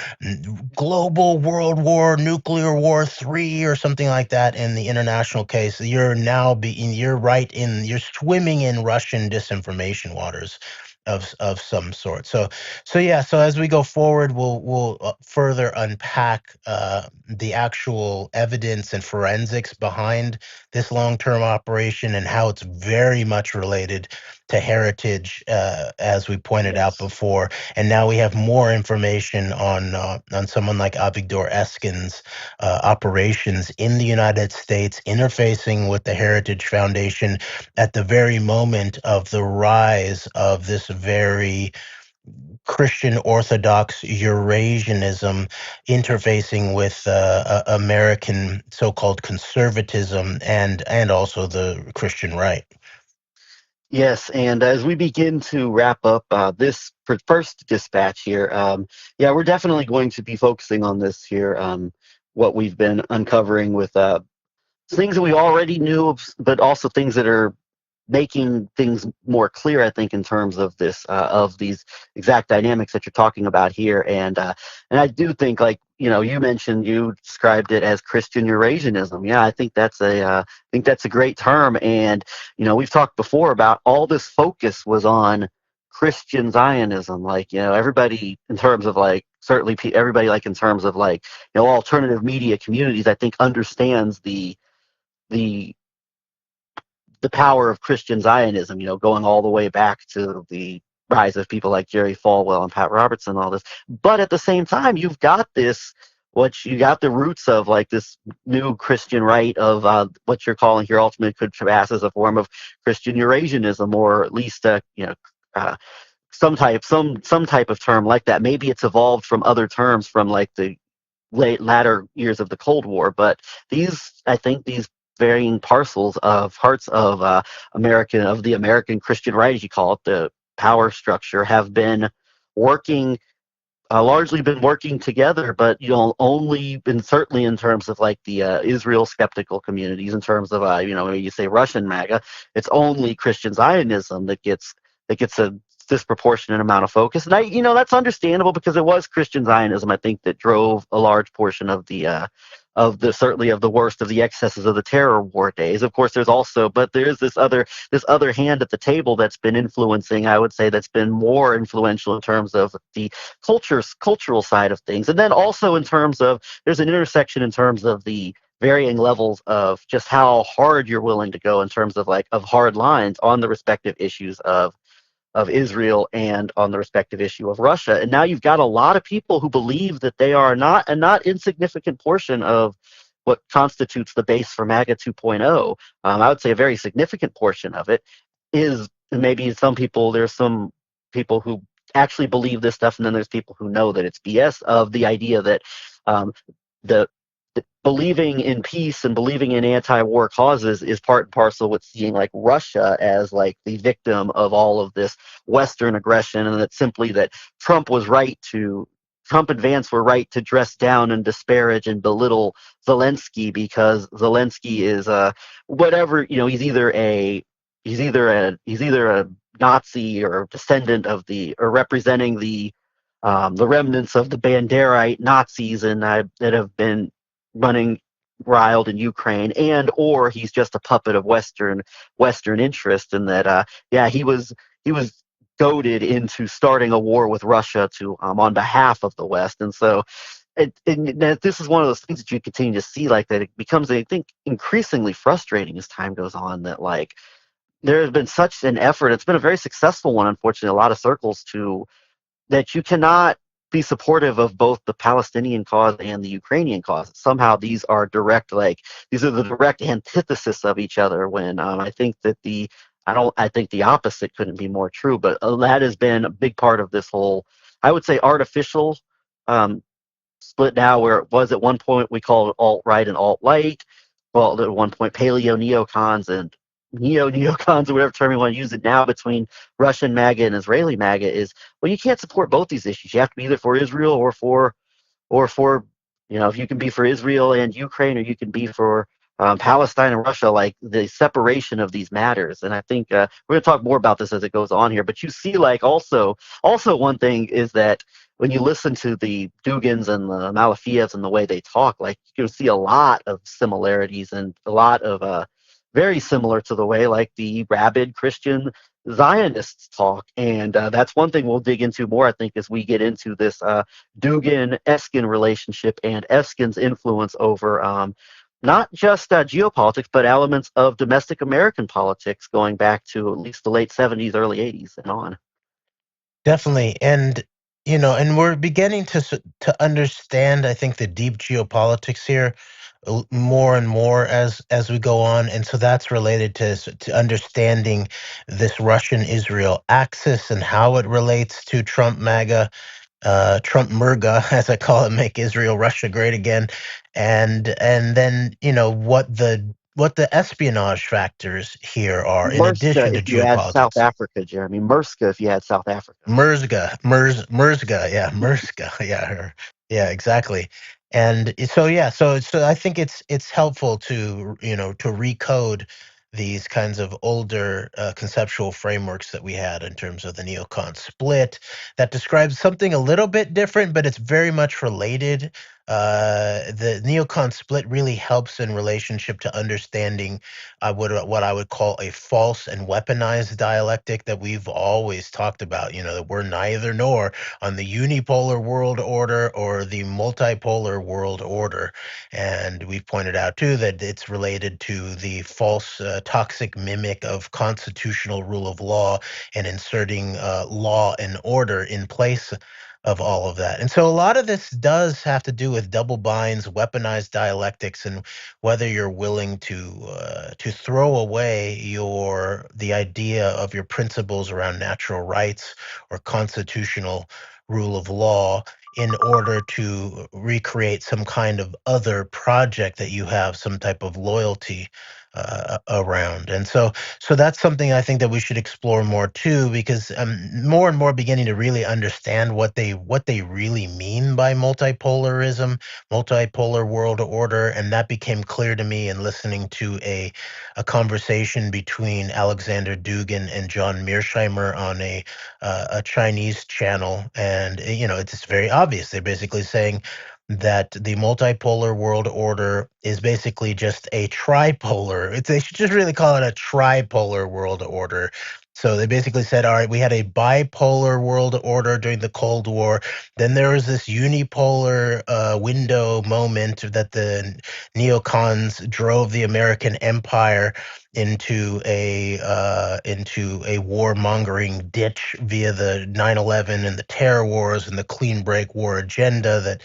[SPEAKER 6] global world war, nuclear war 3, or something like that in the international case, you're swimming in Russian disinformation waters of some sort. So as we go forward, we'll further unpack the actual evidence and forensics behind this long-term operation and how it's very much related to heritage, as we pointed out before. And now we have more information on someone like Avigdor Eskin's operations in the United States, interfacing with the Heritage Foundation at the very moment of the rise of this very Christian Orthodox Eurasianism interfacing with American so-called conservatism and also the Christian right.
[SPEAKER 5] Yes, and as we begin to wrap up this first dispatch here, yeah, we're definitely going to be focusing on this here, what we've been uncovering with things that we already knew, but also things that are making things more clear, I think, in terms of this of these exact dynamics that you're talking about here. And I do think, like, you mentioned, you described it as Christian Eurasianism. Yeah, I think that's a great term. And we've talked before about all this focus was on Christian Zionism. Like, everybody in terms of like certainly everybody like in terms of like alternative media communities, I think understands the power of Christian Zionism, going all the way back to the rise of people like Jerry Falwell and Pat Robertson and all this. But at the same time, you've got you got the roots of like this new Christian right of what you're calling here ultimately could pass as a form of Christian Eurasianism, or at least some type of term like that. Maybe it's evolved from other terms from like the latter years of the Cold War, but I think these varying parts of the American Christian right, as you call it, the power structure, have been working largely been working together, but only been certainly in terms of like the Israel skeptical communities, in terms of when you say Russian MAGA, it's only Christian Zionism that gets a disproportionate amount of focus. And that's understandable, because it was Christian Zionism, I think, that drove a large portion of the certainly of the worst of the excesses of the terror war days. Of course, there's this other hand at the table that's been influencing, I would say, that's been more influential in terms of the cultural side of things. And then also in terms of, there's an intersection in terms of the varying levels of just how hard you're willing to go in terms of of hard lines on the respective issues of Israel and on the respective issue of Russia. And now you've got a lot of people who believe that they are not a not insignificant portion of what constitutes the base for MAGA 2.0. I would say a very significant portion of it is, maybe there's some people who actually believe this stuff, and then there's people who know that it's BS, of the idea that the believing in peace and believing in anti-war causes is part and parcel with seeing like Russia as like the victim of all of this Western aggression, and that simply that Trump and Vance were right to dress down and disparage and belittle Zelensky, because Zelensky is whatever, he's either a Nazi or descendant of or representing the remnants of the Banderite Nazis and that have been running wild in Ukraine, or he's just a puppet of Western interest, and that he was goaded into starting a war with Russia to on behalf of the West. And so this is one of those things that you continue to see, like that it becomes, I think, increasingly frustrating as time goes on, that like there has been such an effort, it's been a very successful one, unfortunately, a lot of circles, that you cannot be supportive of both the Palestinian cause and the Ukrainian cause. Somehow these are the direct antithesis of each other, when I think that I think the opposite couldn't be more true. But that has been a big part of this whole, I would say, artificial split now, where it was at one point we called it alt-right and alt-light. Well, at one point paleo-neocons and neocons, or whatever term you want to use it now, between Russian MAGA and Israeli MAGA, is, well, you can't support both these issues. You have to be either for Israel or for if you can be for Israel and Ukraine, or you can be for Palestine and Russia. Like, the separation of these matters. And I think we're going to talk more about this as it goes on here. But you see, like, also one thing is that when you listen to the Dugins and the Malafievs and the way they talk, like, you can see a lot of similarities and a lot of very similar to the way like the rabid Christian Zionists talk. And that's one thing we'll dig into more, I think, as we get into this Dugin-Eskin relationship and Eskin's influence over not just geopolitics, but elements of domestic American politics going back to at least the late 70s, early 80s and on.
[SPEAKER 6] Definitely. And, and we're beginning to understand, I think, the deep geopolitics here more and more as we go on. And so that's related to understanding this Russian-Israel axis and how it relates to Trump MAGA, Trump MAGA, as I call it, make Israel Russia great again, and then what the espionage factors here are in
[SPEAKER 5] Merska,
[SPEAKER 6] addition to
[SPEAKER 5] if you add South
[SPEAKER 6] geopolitics.
[SPEAKER 5] Africa, Jeremy. Merska, if you add South Africa.
[SPEAKER 6] Merzga, yeah, Merzga, yeah, yeah, exactly. And so I think it's helpful to to recode these kinds of older conceptual frameworks that we had in terms of the neocon split that describes something a little bit different, but it's very much related. The neocon split really helps in relationship to understanding what I would call a false and weaponized dialectic that we've always talked about. That we're neither nor on the unipolar world order or the multipolar world order. And we've pointed out too that it's related to the false toxic mimic of constitutional rule of law and inserting law and order in place of all of that. And so a lot of this does have to do with double binds, weaponized dialectics, and whether you're willing to throw away the idea of your principles around natural rights or constitutional rule of law in order to recreate some kind of other project that you have some type of loyalty around. And so that's something I think that we should explore more too, because more and more beginning to really understand what they really mean by multipolarism, multipolar world order, and that became clear to me in listening to a conversation between Alexander Dugin and John Mearsheimer on a Chinese channel, and it's very obvious. They're basically saying that the multipolar world order is basically just a tripolar. They should just really call it a tripolar world order. So they basically said, all right, we had a bipolar world order during the Cold War. Then there was this unipolar window moment that the neocons drove the American empire into a warmongering ditch via the 9/11 and the terror wars and the clean break war agenda that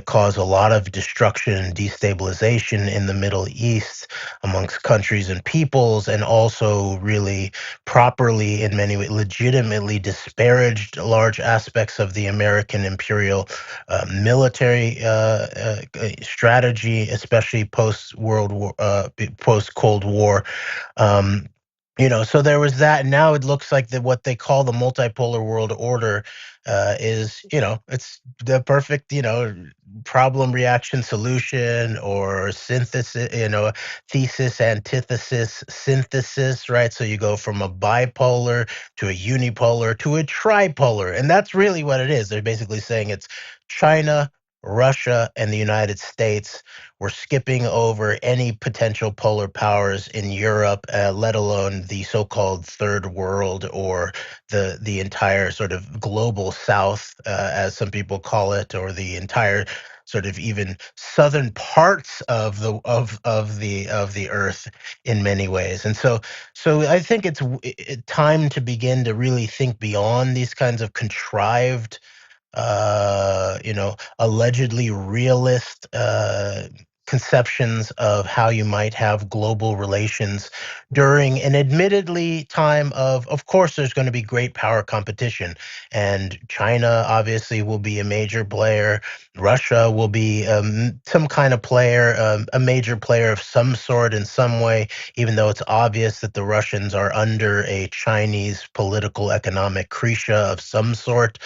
[SPEAKER 6] caused a lot of destruction and destabilization in the Middle East amongst countries and peoples, and also really properly, in many ways, legitimately disparaged large aspects of the American imperial military strategy, especially post-World War, post-Cold War. Um, so there was that, and now it looks like that what they call the multipolar world order is, it's the perfect, problem reaction solution or synthesis, thesis, antithesis, synthesis, right? So you go from a bipolar to a unipolar to a tripolar, and that's really what it is. They're basically saying it's China, Russia, and the United States. We're skipping over any potential polar powers in Europe, let alone the so-called third world or the entire sort of global South, as some people call it, or the entire sort of even southern parts of the earth in many ways. And so I think it's time to begin to really think beyond these kinds of contrived allegedly realist conceptions of how you might have global relations during an admittedly time of course, there's going to be great power competition. And China obviously will be a major player. Russia will be some kind of player, a major player of some sort in some way, even though it's obvious that the Russians are under a Chinese political economic cretia of some sort.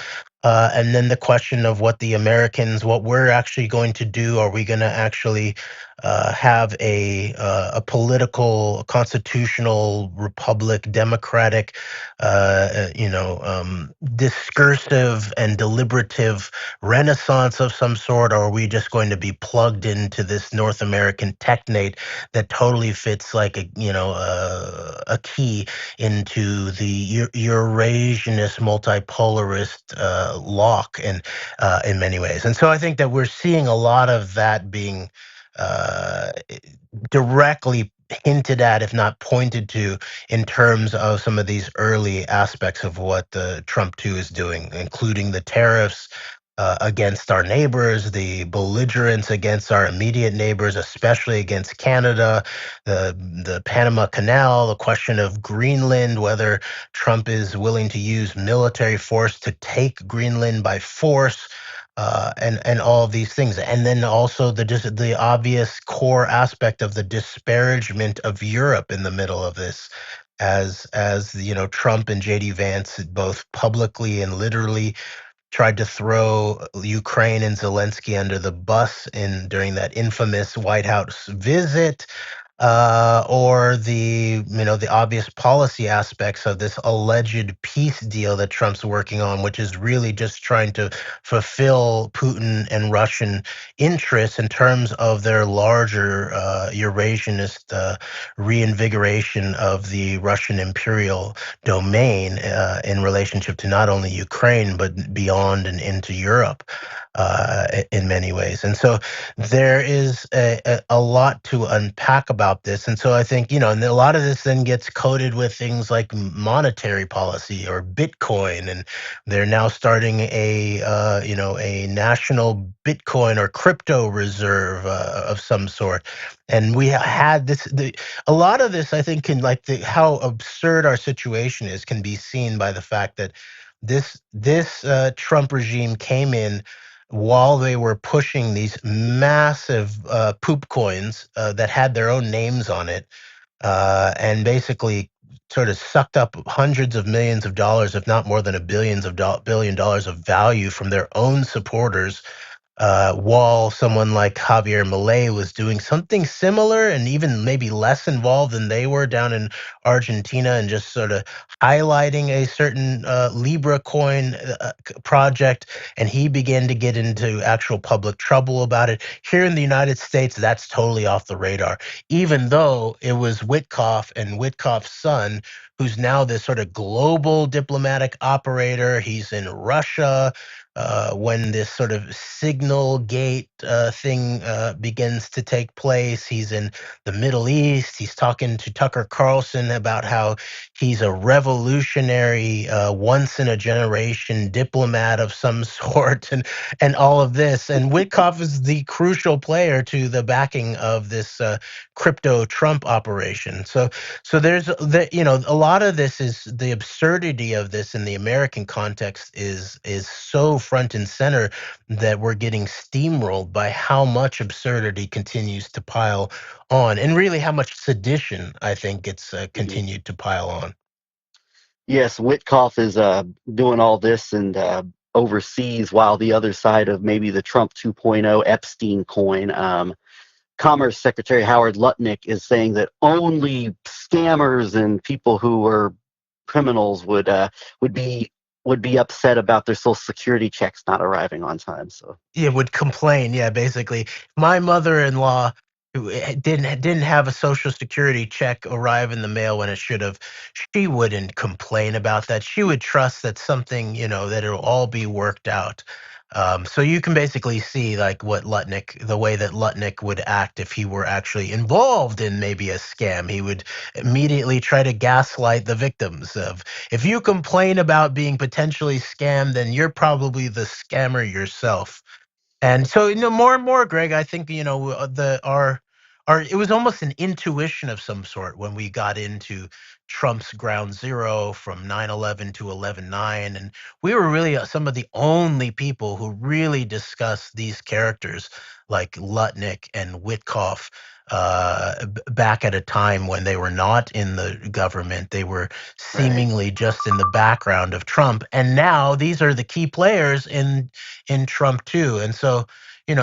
[SPEAKER 6] And then the question of what we're actually going to do. Are we going to actually have a political, constitutional, republic, democratic, discursive and deliberative renaissance of some sort? Or are we just going to be plugged into this North American technate that totally fits like a key into the Eurasianist multipolarist lock and in many ways. And so I think that we're seeing a lot of that being directly hinted at, if not pointed to, in terms of some of these early aspects of what the Trump 2 is doing, including the tariffs against our neighbors, the belligerence against our immediate neighbors, especially against Canada, the Panama Canal, the question of Greenland, whether Trump is willing to use military force to take Greenland by force, and all of these things, and then also the obvious core aspect of the disparagement of Europe in the middle of this, as Trump and JD Vance both publicly and literally tried to throw Ukraine and Zelensky under the bus during that infamous White House visit, or the obvious policy aspects of this alleged peace deal that Trump's working on, which is really just trying to fulfill Putin and Russian interests in terms of their larger Eurasianist reinvigoration of the Russian imperial domain in relationship to not only Ukraine but beyond and into Europe in many ways. And so there is a lot to unpack about this. And so I think, and a lot of this then gets coded with things like monetary policy or Bitcoin. And they're now starting a national Bitcoin or crypto reserve of some sort. And we had a lot of this, I think, how absurd our situation is can be seen by the fact that this Trump regime came in while they were pushing these massive poop coins that had their own names on it, and basically sort of sucked up hundreds of millions of dollars, if not more than $1 billion of value from their own supporters, while someone like Javier Milei was doing something similar and even maybe less involved than they were down in Argentina, and just sort of highlighting a certain Libra coin project, and he began to get into actual public trouble about it. Here in the United States, that's totally off the radar, even though it was Witkoff and Witkoff's son, who's now this sort of global diplomatic operator. He's in Russia. When this sort of signal gate thing begins to take place, he's in the Middle East. He's talking to Tucker Carlson about how he's a revolutionary, once in a generation diplomat of some sort, and all of this. And Witkoff is the crucial player to the backing of this crypto Trump operation. So there's a lot of this is the absurdity of this in the American context is so front and center that we're getting steamrolled by how much absurdity continues to pile on, and really how much sedition I think gets continued to pile on.
[SPEAKER 5] Yes, Witkoff is doing all this and overseas, while the other side of maybe the Trump 2.0 Epstein coin, Commerce Secretary Howard Lutnick is saying that only scammers and people who are criminals would be upset about their Social Security checks not arriving on time. So
[SPEAKER 6] Yeah, would complain. Yeah, basically, my mother-in-law who didn't have a Social Security check arrive in the mail when it should have. She wouldn't complain about that. She would trust that something, that it'll all be worked out. So you can basically see like the way that Lutnick would act if he were actually involved in maybe a scam. He would immediately try to gaslight the victims of, if you complain about being potentially scammed, then you're probably the scammer yourself. And so, more and more, Greg, I think, our it was almost an intuition of some sort when we got into Trump's ground zero from 9/11 to 11/9, and we were really some of the only people who really discussed these characters like Lutnick and Witkoff back at a time when they were not in the government. They were seemingly just in the background of Trump, and now these are the key players in Trump too. And so,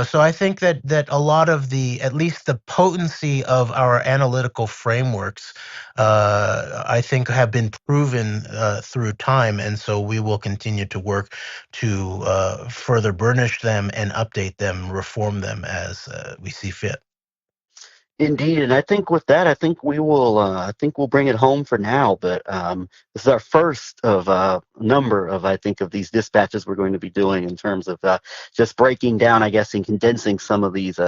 [SPEAKER 6] so I think that a lot of at least the potency of our analytical frameworks, I think have been proven through time. And so we will continue to work to further burnish them and update them, reform them as we see fit.
[SPEAKER 5] Indeed, and I think with that, I think we will. I think we'll bring it home for now. But this is our first of a number of, I think, of these dispatches we're going to be doing in terms of just breaking down, I guess, and condensing some of these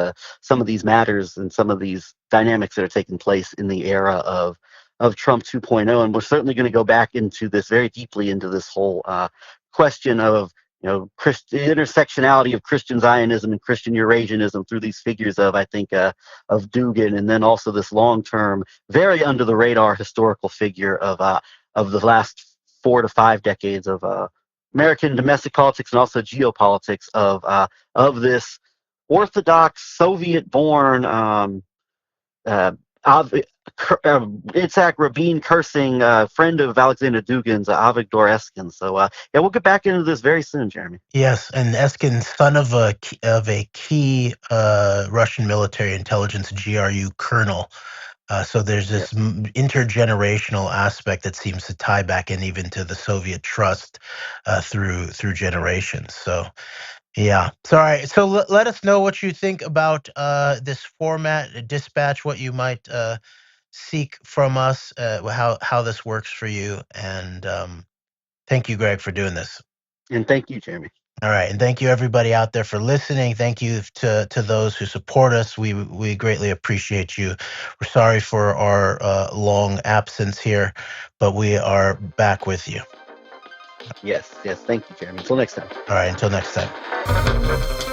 [SPEAKER 5] matters and some of these dynamics that are taking place in the era of Trump 2.0. And we're certainly going to go back into this very deeply into this whole question of the intersectionality of Christian Zionism and Christian Eurasianism through these figures of, I think, of Dugin, and then also this long-term, very under-the-radar historical figure of the last 4 to 5 decades of American domestic politics and also geopolitics of this Orthodox Soviet-born Itzhak Rabin cursing friend of Alexander Dugin's, Avigdor Eskin. So yeah, we'll get back into this very soon, Jeremy.
[SPEAKER 6] Yes, and Eskin, son of a key Russian military intelligence GRU colonel. So there's this intergenerational aspect that seems to tie back in even to the Soviet trust through generations. So yeah. So all right. So let us know what you think about this format, dispatch, what you might seek from us, how this works for you, and thank you, Greg, for doing this.
[SPEAKER 5] And thank you, Jeremy.
[SPEAKER 6] All right, and thank you everybody out there for listening. Thank you to those who support us. We greatly appreciate you. We're sorry for our long absence here, but we are back with you.
[SPEAKER 5] Yes. Thank you, Jeremy. Until next time.
[SPEAKER 6] All right, until next time.